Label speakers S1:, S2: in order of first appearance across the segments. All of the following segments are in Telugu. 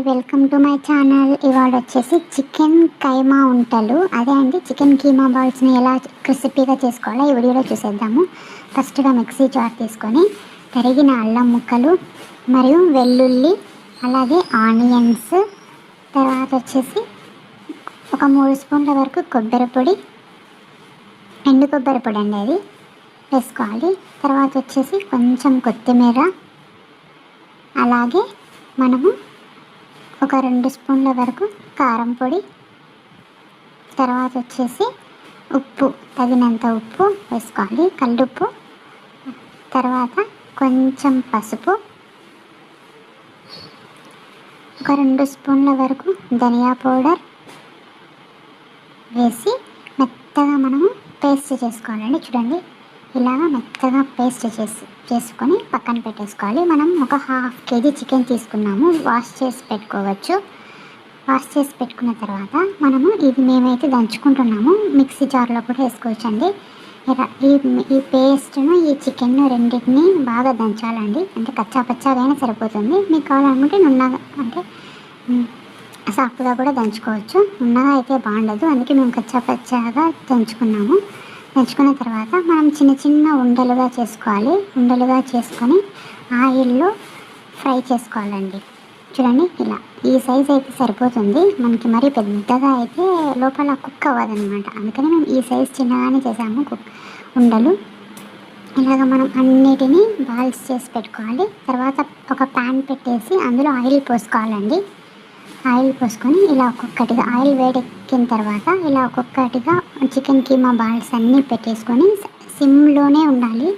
S1: Welcome to my channel. ఇవాళ వచ్చేసి చికెన్ కైమా ఉంటలు, అదే అండి చికెన్ కీమా బాల్స్ని ఎలా క్రిస్పీగా చేసుకోవాలో ఈ వీడియోలో చూసేద్దాము. ఫస్ట్గా మిక్సీ జార్ తీసుకొని తరిగిన అల్లం ముక్కలు మరియు వెల్లుల్లి, అలాగే ఆనియన్స్, తర్వాత వచ్చేసి ఒక 3 స్పూన్ల వరకు కొబ్బరి పొడి, ఎండు కొబ్బరి పొడి అండి అది వేసుకోవాలి. తర్వాత వచ్చేసి కొంచెం కొత్తిమీర, అలాగే మనము ఒక 2 స్పూన్ల వరకు కారం పొడి, తర్వాత వచ్చేసి ఉప్పు, తగినంత ఉప్పు వేసుకోవాలి, కల్లుప్పు. తర్వాత కొంచెం పసుపు, ఒక 2 స్పూన్ల వరకు ధనియా పౌడర్ వేసి మెత్తగా మనము పేస్ట్ చేసుకోవాలండి. చూడండి, ఇలాగా మెత్తగా పేస్ట్ చేసుకొని పక్కన పెట్టేసుకోవాలి. మనం ఒక 1/2 kg చికెన్ తీసుకున్నాము, వాష్ చేసి పెట్టుకోవచ్చు. వాష్ చేసి పెట్టుకున్న తర్వాత మనము ఇది మేమైతే దంచుకుంటున్నాము, మిక్సీ జార్లో కూడా వేసుకోవచ్చు అండి. ఈ పేస్ట్ను, ఈ చికెన్ రెండింటిని బాగా దంచాలండి. అంటే కచ్చా పచ్చాగా అయినా సరిపోతుంది. మీకు కావాలనుకుంటే నున్నగా, అంటే సాఫ్ట్గా కూడా దంచుకోవచ్చు. నున్నగా అయితే బాగుండదు, అందుకే మేము కచ్చా పచ్చాగా దంచుకున్నాము. దంచుకున్న తర్వాత మనం చిన్న చిన్న ఉండలుగా చేసుకోవాలి. ఉండలుగా చేసుకొని ఆయిల్లో ఫ్రై చేసుకోవాలండి. చూడండి, ఇలా ఈ సైజ్ అయితే సరిపోతుంది మనకి. మరీ పెద్దగా అయితే లోపల కుక్ అవ్వదనమాట. అందుకని మేము ఈ సైజ్ చిన్నగానే చేసాము ఉండలు. ఇలాగ మనం అన్నిటినీ బాల్స్ చేసి పెట్టుకోవాలి. తర్వాత ఒక ప్యాన్ పెట్టేసి అందులో ఆయిల్ పోసుకోవాలండి. ఆయిల్ పోసుకొని ఇలా ఒక్కొక్కటిగా, ఆయిల్ వేడెక్కిన తర్వాత ఇలా ఒక్కొక్కటిగా చికెన్ కీమా బాల్స్ అన్నీ పెట్టేసుకొని సిమ్లోనే ఉండాలి,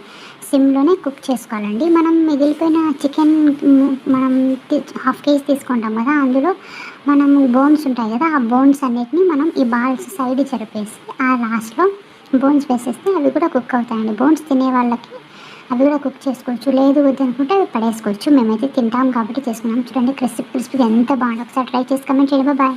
S1: సిమ్లోనే కుక్ చేసుకోవాలండి. మనం మిగిలిపోయిన చికెన్ మనం 1/2 kg తీసుకుంటాం కదా, అందులో మనం బోన్స్ ఉంటాయి కదా, ఆ బోన్స్ అన్నిటిని మనం ఈ బాల్స్ సైడ్ చెరిపేసి ఆ లాస్ట్లో బోన్స్ వేసేస్తే అవి కూడా కుక్ అవుతాయండి. బోన్స్ తినే వాళ్ళకి అవి కూడా కుక్ చేసుకోవచ్చు, లేదు వద్దనుకుంటే అవి పడేసుకోవచ్చు. మేమైతే తింటాం కాబట్టి చేసుకున్నాం. చూడండి, క్రిస్పీగా ఎంత బాగుంది. ఒకసారి ట్రై చేసి కమెంట్ చేయండి. బాయ్.